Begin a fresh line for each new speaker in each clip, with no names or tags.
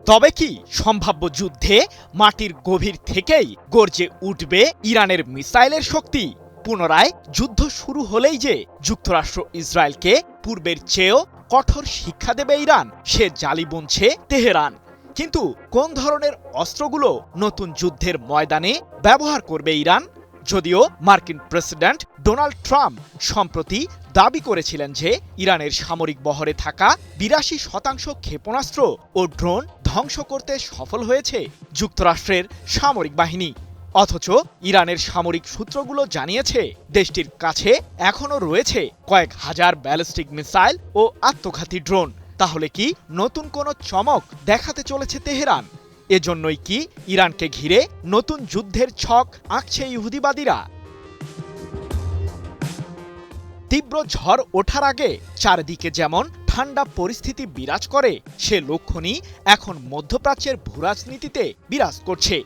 তবে কি সম্ভাব্য যুদ্ধে মাটির গভীর থেকেই গর্জে উঠবে ইরানের মিসাইলের শক্তি? পুনরায় যুদ্ধ শুরু হলেই যে যুক্তরাষ্ট্র ইসরায়েলকে পূর্বের চেয়েও কঠোর শিক্ষা দেবে ইরান, সে জালি বুনছে তেহরান। কিন্তু কোন ধরনের অস্ত্রগুলো নতুন যুদ্ধের ময়দানে ব্যবহার করবে ইরান? যদিও মার্কিন প্রেসিডেন্ট ডোনাল্ড ট্রাম্প সম্প্রতি দাবি করেছিলেন যে ইরানের সামরিক বহরে থাকা ৮২% ক্ষেপণাস্ত্র ও ড্রোন ধ্বংস করতে সফল হয়েছে যুক্তরাষ্ট্রের সামরিক বাহিনী। অথচ ইরানের সামরিক সূত্রগুলো জানিয়েছে দেশটির কাছে এখনও রয়েছে কয়েক হাজার ব্যালিস্টিক মিসাইল ও আত্মঘাতী ড্রোন। তাহলে কি নতুন কোনো চমক দেখাতে চলেছে তেহরান? এজন্যই কি ইরানকে ঘিরে নতুন যুদ্ধের ছক আঁকছে ইহুদিবাদীরা? তীব্র ঝড় ওঠার আগে চারদিকে যেমন ঠান্ডা পরিস্থিতি বিরাজ করে, সে লক্ষণই এখন মধ্যপ্রাচ্যের ভূরাজনীতিতে বিরাজ করছে।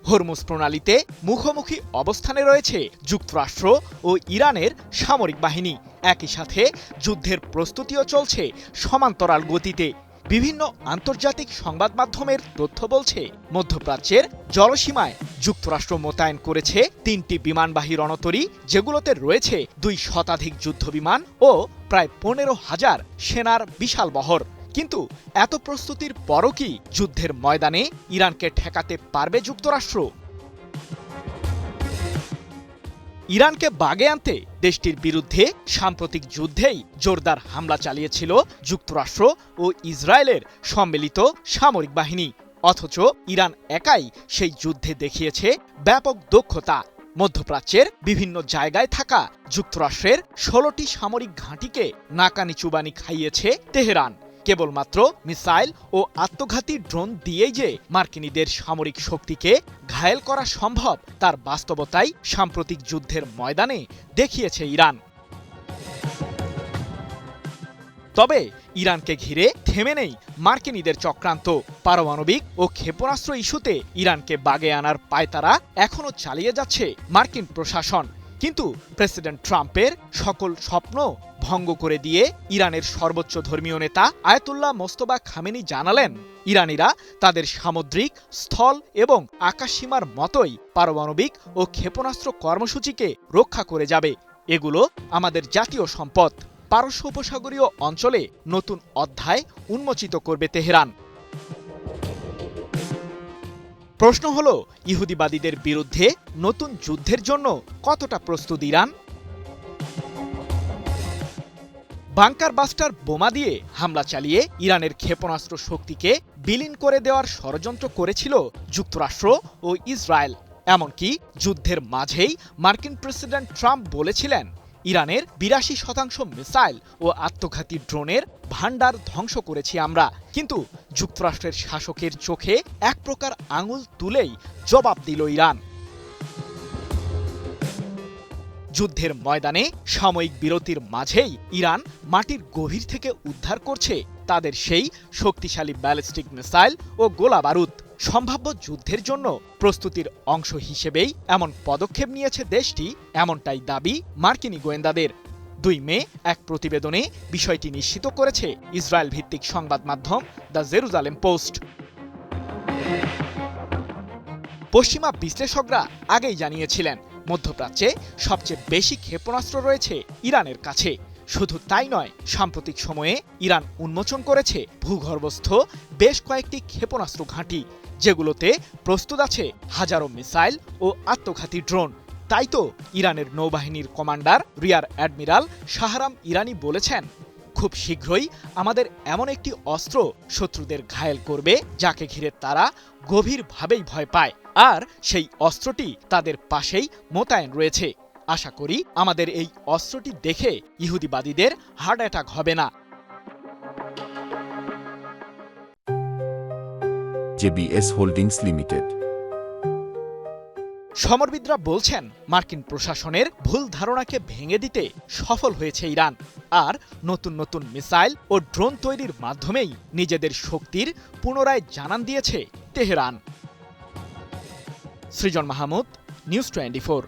হরমুজ প্রণালীতে মুখোমুখি অবস্থানে রয়েছে যুক্তরাষ্ট্র ও ইরানের সামরিক বাহিনী। একই সাথে যুদ্ধের প্রস্তুতিও চলছে সমান্তরাল গতিতে। বিভিন্ন আন্তর্জাতিক সংবাদ মাধ্যমের তথ্য বলছে, মধ্যপ্রাচ্যের জলসীমায় যুক্তরাষ্ট্র মোতায়েন করেছে ৩টি বিমানবাহী রণতরী, যেগুলোতে রয়েছে ২ শতাধিক যুদ্ধবিমান ও প্রায় ১৫,০০০ সেনার বিশাল বহর। কিন্তু এত প্রস্তুতির পরও কি যুদ্ধের ময়দানে ইরানকে ঠেকাতে পারবে যুক্তরাষ্ট্র? ইরানকে বাগে আনতে দেশটির বিরুদ্ধে সাম্প্রতিক যুদ্ধেই জোরদার হামলা চালিয়েছিল যুক্তরাষ্ট্র ও ইসরায়েলের সম্মিলিত সামরিক বাহিনী। অথচ ইরান একাই সেই যুদ্ধে দেখিয়েছে ব্যাপক দক্ষতা। মধ্যপ্রাচ্যের বিভিন্ন জায়গায় থাকা যুক্তরাষ্ট্রের ১৬টি সামরিক ঘাঁটিকে নাকানি চুবানি খাইয়েছে তেহরান। কেবলমাত্র মিসাইল ও আত্মঘাতী ড্রোন দিয়েই যে মার্কিনীদের সামরিক শক্তিকে ঘায়েল করা সম্ভব, তার বাস্তবতাই সাম্প্রতিক যুদ্ধের ময়দানে দেখিয়েছে ইরান। তবে ইরানকে ঘিরে থেমে নেই মার্কিনীদের চক্রান্ত। পারমাণবিক ও ক্ষেপণাস্ত্র ইস্যুতে ইরানকে বাগে আনার পায়তারা এখনও চালিয়ে যাচ্ছে মার্কিন প্রশাসন। কিন্তু প্রেসিডেন্ট ট্রাম্পের সকল স্বপ্ন ভঙ্গ করে দিয়ে ইরানের সর্বোচ্চ ধর্মীয় নেতা আয়াতুল্লাহ মোস্তফা খামেনি জানালেন, ইরানিরা তাদের সামুদ্রিক, স্থল এবং আকাশসীমার মতোই পারমাণবিক ও ক্ষেপণাস্ত্র কর্মসূচিকে রক্ষা করে যাবে। এগুলো আমাদের জাতীয় সম্পদ। পারস্য উপসাগরীয় অঞ্চলে নতুন অধ্যায় উন্মোচিত করবে তেহরান। প্রশ্ন হলো, ইহুদিবাদীদের বিরুদ্ধে নতুন যুদ্ধের জন্য কতটা প্রস্তুত ইরান? বাংকার বাস্টার বোমা দিয়ে হামলা চালিয়ে ইরানের ক্ষেপণাস্ত্র শক্তিকে বিলীন করে দেওয়ার ষড়যন্ত্র করেছিল যুক্তরাষ্ট্র ও ইসরায়েল। এমনকি যুদ্ধের মাঝেই মার্কিন প্রেসিডেন্ট ট্রাম্প বলেছিলেন, ইরানের ৮২% মিসাইল ও আত্মঘাতী ড্রোনের ভান্ডার ধ্বংস করেছি আমরা। কিন্তু যুক্তরাষ্ট্রের শাসকের চোখে এক প্রকার আঙুল তুলেই জবাব দিল ইরান। যুদ্ধের ময়দানে সাময়িক বিরতির মাঝেই ইরান মাটির গভীর থেকে উদ্ধার করছে তাদের সেই শক্তিশালী ব্যালিস্টিক মিসাইল ও গোলা বারুদ। সম্ভাব্য যুদ্ধের জন্য প্রস্তুতির অংশ হিসেবেই এমন পদক্ষেপ নিয়েছে দেশটি, এমনটাই দাবি মার্কিনী গোয়েন্দাদের। ২ মে এক প্রতিবেদনে বিষয়টি নিশ্চিত করেছে ইসরায়েল ভিত্তিক সংবাদ মাধ্যম দ্য জেরুজালেম পোস্ট। পশ্চিমা বিশ্লেষকরা আগেই জানিয়েছিলেন, মধ্যপ্রাচ্যে সবচেয়ে বেশি ক্ষেপণাস্ত্র রয়েছে ইরানের কাছে। শুধু তাই নয়, সাম্প্রতিক সময়ে ইরান উন্মোচন করেছে ভূগর্ভস্থ বেশ কয়েকটি ক্ষেপণাস্ত্র ঘাঁটি, যেগুলোতে প্রস্তুত আছে হাজারো মিসাইল ও আত্মঘাতী ড্রোন। তাই তো ইরানের নৌবাহিনীর কমান্ডার রিয়ার অ্যাডমিরাল শাহরাম ইরানি বলেছেন, খুব শীঘ্রই আমাদের এমন একটি অস্ত্র শত্রুদের ঘায়েল করবে যাকে ঘিরে তারা গভীরভাবেই ভয় পায়, আর সেই অস্ত্রটি তাদের পাশেই মোতায়েন রয়েছে। আশা করি আমাদের এই অস্ত্রটি দেখে ইহুদিবাদীদের হার্ট অ্যাটাক হবে না।
JBS holdings limited.
সমরবিদরা বলছেন, মার্কিন প্রশাসনের ভুল ধারণাকে ভেঙে দিতে সফল হয়েছে ইরান, আর নতুন নতুন মিসাইল ও ড্রোন তৈরির মাধ্যমেই নিজেদের শক্তির পুনরায় জানান দিয়েছে তেহরান। সৃজন মাহমুদ, নিউজ 24।